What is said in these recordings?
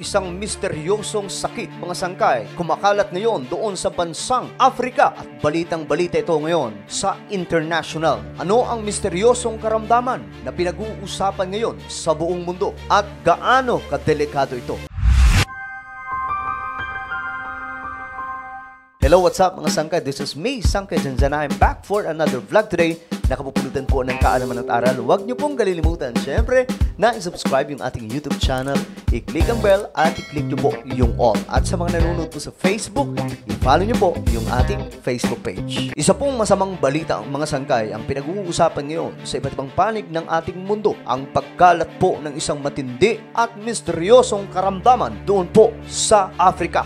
Isang misteryosong sakit, mga sangkay, kumakalat ngayon doon sa bansang Africa at balitang-balita ito ngayon sa international. Ano ang misteryosong karamdaman na pinag-uusapan ngayon sa buong mundo at gaano kadelikado ito? Hello, what's up mga sangkay? This is me, Sangkay Janjana. I'm back for another vlog today. Nakapupulutan po ng kaalaman at aral. Huwag niyo pong kalilimutan, syempre, na i-subscribe yung ating YouTube channel, i-click ang bell, at i-click niyo po yung all. At sa mga nanonood po sa Facebook, i-follow niyo po yung ating Facebook page. Isa pong masamang balita ang mga sangkay ang pinag-uusapan ngayon sa iba't ibang panig ng ating mundo. Ang pagkalat po ng isang matindi at misteryosong karamdaman doon po sa Africa.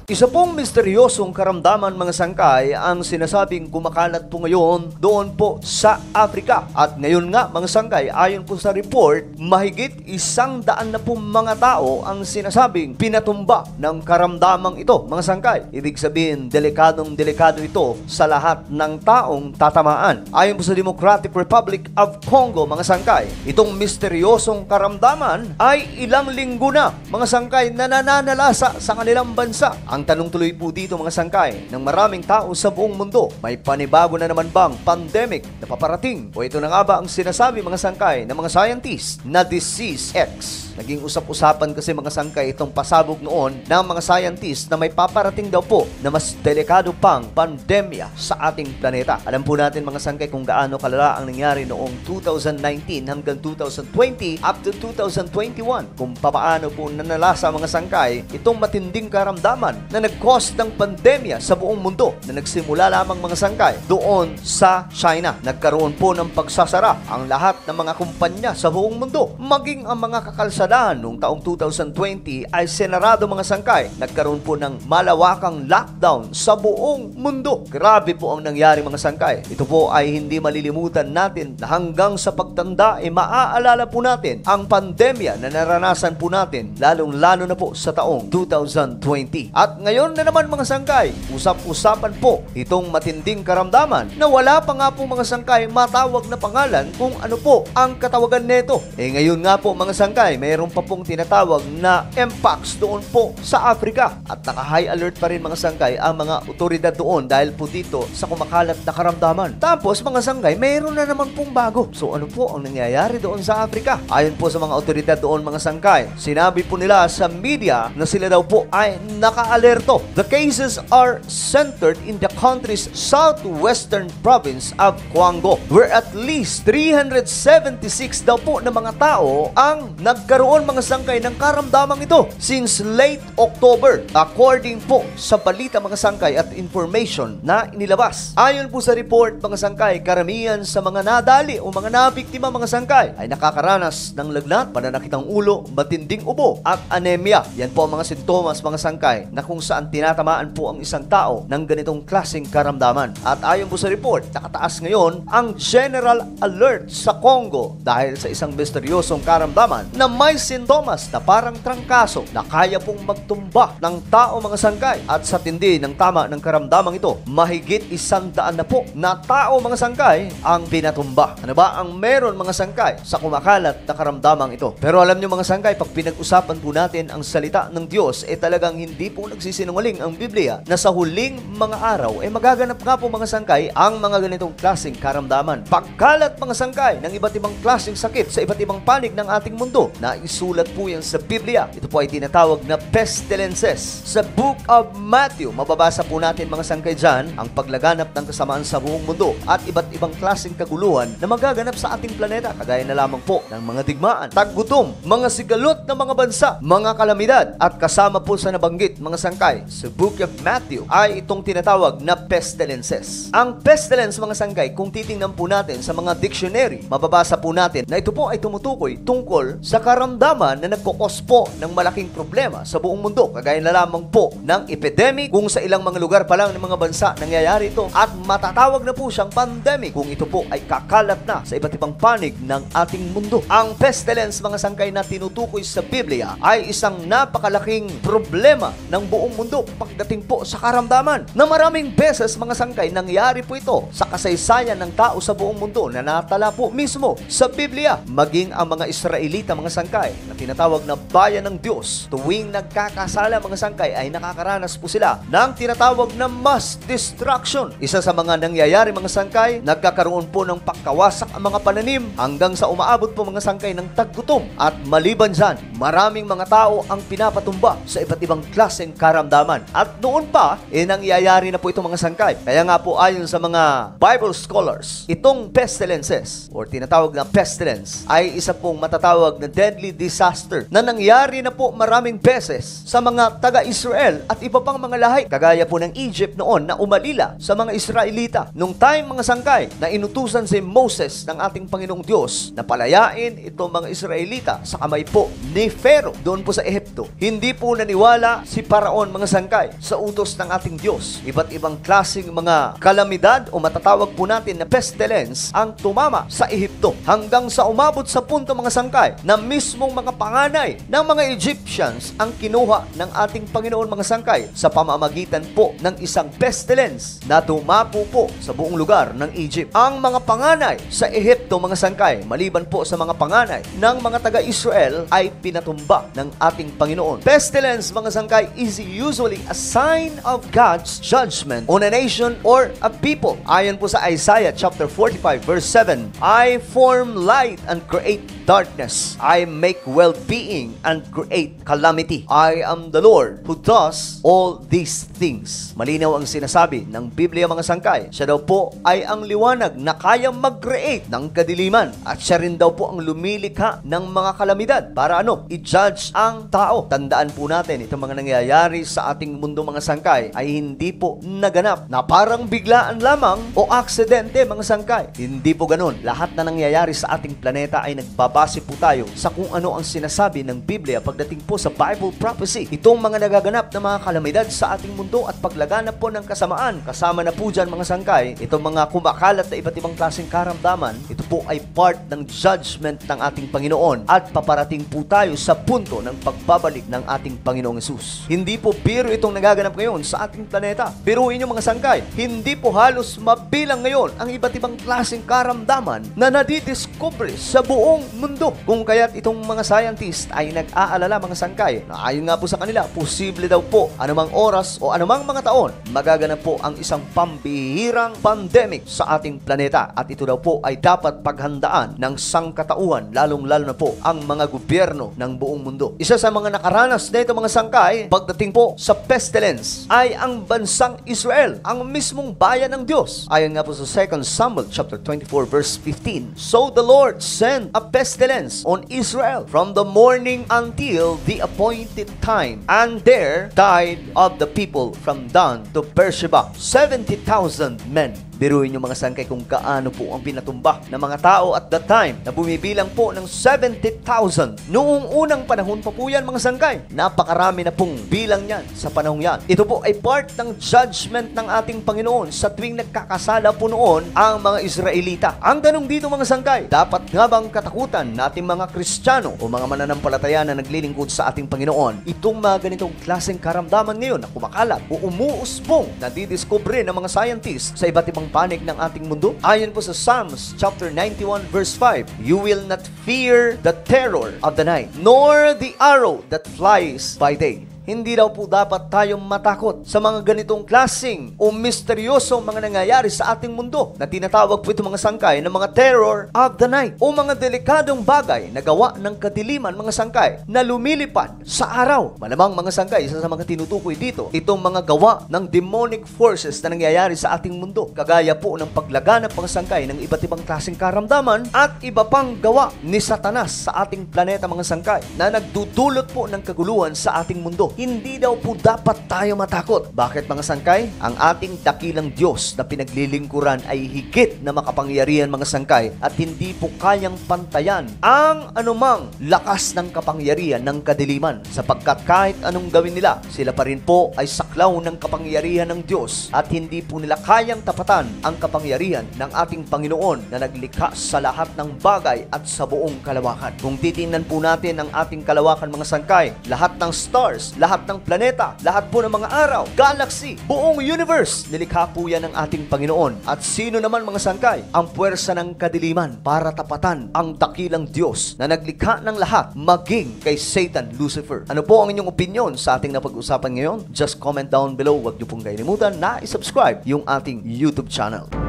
Isa pong misteryosong karamdaman mga sangkay ang sinasabing kumakalat po ngayon doon po sa Africa. At ngayon nga mga sangkay, ayon po sa report, mahigit 100 na po mga tao ang sinasabing pinatumba ng karamdamang ito mga sangkay. Ibig sabihin, delikadong-delikado ito sa lahat ng taong tatamaan. Ayon po sa Democratic Republic of Congo mga sangkay, itong misteryosong karamdaman ay ilang linggo na mga sangkay na nananalasa sa kanilang bansa. Ang tanong tuloy po dito mga sangkay ng maraming tao sa buong mundo, may panibago na naman bang pandemic na paparating? O ito na nga ba ang sinasabi mga sangkay ng mga scientists na Disease X? Naging usap-usapan kasi mga sangkay itong pasabog noon ng mga scientists na may paparating daw po na mas delikado pang pandemya sa ating planeta. Alam po natin mga sangkay kung gaano kalala ang nangyari noong 2019 hanggang 2020 up to 2021. Kung papaano po nanalasa mga sangkay itong matinding karamdaman na nag-cause ng pandemya sa buong mundo na nagsimula lamang mga sangkay doon sa China. Nagkaroon po ng pagsasara ang lahat ng mga kumpanya sa buong mundo. Maging ang mga kakalsadaan noong taong 2020 ay senarado mga sangkay. Nagkaroon po ng malawakang lockdown sa buong mundo. Grabe po ang nangyari mga sangkay. Ito po ay hindi malilimutan natin na hanggang sa pagtanda ay maaalala po natin ang pandemya na naranasan po natin lalong-lalo na po sa taong 2020. At ngayon na naman mga sangkay, usap-usapan po itong matinding karamdaman na wala pa nga po mga sangkay matawag na pangalan kung ano po ang katawagan nito. Ngayon nga po mga sangkay, mayroon pa pong tinatawag na Mpox doon po sa Africa. At naka-high alert pa rin mga sangkay ang mga otoridad doon dahil po dito sa kumakalat na karamdaman. Tapos mga sangkay, mayroon na naman pong bago. So ano po ang nangyayari doon sa Africa? Ayon po sa mga otoridad doon mga sangkay, sinabi po nila sa media na sila daw po ay naka-alerto. The cases are centered in the country's southwestern province of Kwango, where at least 376 daw po na mga tao ang nagkaroon mga sangkay ng karamdamang ito since late October, according po sa balita mga sangkay at information na inilabas. Ayon po sa report mga sangkay, karamihan sa mga nadali o mga nabiktima mga sangkay ay nakakaranas ng lagnat, pananakit ng ulo, matinding ubo at anemia. Yan po ang mga sintomas mga sangkay na kung saan tinatamaan po ang isang tao ng ganitong klaseng karamdaman. At ayon po sa report, nakataas ngayon ang general alert sa Congo dahil sa isang misteryosong karamdaman na may sintomas na parang trangkaso na kaya pong magtumba ng tao mga sangkay. At sa tindi ng tama ng karamdamang ito, mahigit 100 na po na tao mga sangkay ang pinatumba. Ano ba ang meron mga sangkay sa kumakalat na karamdamang ito? Pero alam nyo mga sangkay, pag pinag-usapan po natin ang salita ng Diyos, talagang hindi po nagsisinungaling ang Biblia na sa huling mga araw magaganap nga po mga sangkay ang mga ganitong klaseng karamdaman. Pagkalat mga sangkay ng iba't ibang klaseng sakit sa iba't ibang panig ng ating mundo na isulat po yan sa Biblia. Ito po ay tinatawag na pestilences. Sa Book of Matthew, mababasa po natin mga sangkay dyan ang paglaganap ng kasamaan sa buong mundo at iba't ibang klaseng kaguluhan na magaganap sa ating planeta, kagaya na lamang po ng mga digmaan, taggutom, mga sigalot ng mga bansa, mga kalamidad, at kasama po sa nabanggit mga sangkay sa Book of Matthew ay itong tinatawag na pestilences. Ang pestilence mga sangkay, kung titingnan po natin sa mga dictionary, mababasa po natin na ito po ay tumutukoy tungkol sa karamdaman na nagkukos po ng malaking problema sa buong mundo, kagaya na lamang po ng epidemic kung sa ilang mga lugar pa lang ng mga bansa nangyayari ito, at matatawag na po siyang pandemic kung ito po ay kakalat na sa iba't ibang panig ng ating mundo. Ang pestilence mga sangkay na tinutukoy sa Biblia ay isang napakalaking problema ng buong buong mundo pagdating po sa karamdaman. Na maraming beses mga sangkay, nangyari po ito sa kasaysayan ng tao sa buong mundo na natala po mismo sa Biblia. Maging ang mga Israelita mga sangkay na tinatawag na bayan ng Diyos, tuwing nagkakasala mga sangkay ay nakakaranas po sila ng tinatawag na mass destruction. Isa sa mga nangyayari mga sangkay, nagkakaroon po ng pagkawasak ang mga pananim hanggang sa umaabot po mga sangkay ng taggutom. At maliban dyan, maraming mga tao ang pinapatumba sa iba't ibang klaseng karamdaman. At noon pa, nangyayari na po ito mga sangkay. Kaya nga po ayon sa mga Bible scholars, itong pestilences or tinatawag na pestilence ay isa pong matatawag na deadly disaster na nangyari na po maraming beses sa mga taga-Israel at iba pang mga lahi. Kagaya po ng Egypt noon na umalila sa mga Israelita. Nung time mga sangkay na inutusan si Moses ng ating Panginoong Diyos na palayain itong mga Israelita sa kamay po ni Pharaoh doon po sa Ehipto. Hindi po naniwala si Paraon mga sangkay sa utos ng ating Diyos. Iba't ibang klaseng mga kalamidad o matatawag po natin na pestilence ang tumama sa Ehipto hanggang sa umabot sa punto mga sangkay na mismong mga panganay ng mga Egyptians ang kinuha ng ating Panginoon mga sangkay sa pamamagitan po ng isang pestilence na tumapo po sa buong lugar ng Egypt. Ang mga panganay sa Ehipto mga sangkay, maliban po sa mga panganay ng mga taga-Israel, ay pinatumba ng ating Panginoon. Pestilence mga sangkay is usually a sign of God's judgment on a nation or a people. Ayon po sa Isaiah chapter 45 verse 7, I form light and create darkness. I make well-being and create calamity. I am the Lord who does all these things. Malinaw ang sinasabi ng Biblia mga sangkay. Siya daw po ay ang liwanag na kayang mag-create ng kadiliman at siya rin daw po ang lumilikha ng mga kalamidad para i-judge ang tao. Tandaan po natin, itong mga nangyayari sa ating mundo mga sangkay ay hindi po naganap na parang biglaan lamang o aksidente mga sangkay. Hindi po ganun. Lahat na nangyayari sa ating planeta ay nagbabase po tayo sa kung ano ang sinasabi ng Biblia pagdating po sa Bible prophecy. Itong mga nagaganap na mga kalamidad sa ating mundo at paglaganap po ng kasamaan, kasama na po dyan mga sangkay, itong mga kumakalat na iba't ibang klaseng karamdaman, ito po ay part ng judgment ng ating Panginoon at paparating po tayo sa punto ng pagbabalik ng ating Panginoong Hesus. Hindi po biro itong nagaganap ngayon sa ating planeta. Biruin nyo mga sangkay, hindi po halos mabilang ngayon ang iba't ibang klaseng karamdaman na nadidiscover sa buong mundo. Kung kaya't itong mga scientist ay nag-aalala mga sangkay na ayon nga po sa kanila, posible daw po anumang oras o anumang mga taon magaganap po ang isang pambihirang pandemic sa ating planeta at ito daw po ay dapat paghandaan ng sangkatauhan, lalong-lalo na po ang mga gobyerno ng buong mundo. Isa sa mga nakaranas na ito mga sangkay pagdating po sa pestilence ay ang bansang Israel, ang mismong bayan ng Diyos. Ayon nga po sa 2 Samuel chapter 24 verse 15, So the Lord sent a pestilence on Israel from the morning until the appointed time, and there died of the people from Dan to Beersheba 70,000 men. Biruin yung mga sangkay kung kaano po ang pinatumba ng mga tao at that time na bumibilang po ng 70,000. Noong unang panahon pa po yan mga sangkay. Napakarami na pong bilang yan sa panahong yan. Ito po ay part ng judgment ng ating Panginoon sa tuwing nagkakasala po noon ang mga Israelita. Ang tanong dito mga sangkay, dapat nga bang katakutan nating mga Kristiyano o mga mananampalataya na naglilingkod sa ating Panginoon itong mga ganitong klaseng karamdaman ngayon na kumakalat o umuusbong na didiscover ng mga scientists sa iba't ibang panig ng ating mundo? Ayon po sa Psalms chapter 91 verse 5, You will not fear the terror of the night, nor the arrow that flies by day. Hindi daw po dapat tayong matakot sa mga ganitong klaseng o misteryosong mga nangyayari sa ating mundo na tinatawag po itong mga sangkay ng mga terror of the night o mga delikadong bagay na gawa ng kadiliman mga sangkay na lumilipad sa araw. Malamang mga sangkay, isa sa mga tinutukoy dito, itong mga gawa ng demonic forces na nangyayari sa ating mundo. Kagaya po ng paglaganap mga sangkay ng iba't ibang klaseng karamdaman at iba pang gawa ni Satanas sa ating planeta mga sangkay na nagdudulot po ng kaguluhan sa ating mundo. Hindi daw po dapat tayo matakot. Bakit mga sangkay? Ang ating dakilang Diyos na pinaglilingkuran ay higit na makapangyarihan mga sangkay at hindi po kayang pantayan ang anumang lakas ng kapangyarihan ng kadiliman sapagkat kahit anong gawin nila, sila pa rin po ay saklaw ng kapangyarihan ng Diyos at hindi po nila kayang tapatan ang kapangyarihan ng ating Panginoon na naglikha sa lahat ng bagay at sa buong kalawakan. Kung titingnan po natin ang ating kalawakan mga sangkay, lahat ng stars lahat ng planeta, lahat po ng mga araw, galaxy, buong universe, nilikha po yan ng ating Panginoon. At sino naman mga sangkay? Ang puwersa ng kadiliman para tapatan ang dakilang Diyos na naglikha ng lahat, maging kay Satan, Lucifer. Ano po ang inyong opinion sa ating napag-usapan ngayon? Just comment down below. Huwag niyo pong kalimutan na i-subscribe yung ating YouTube channel.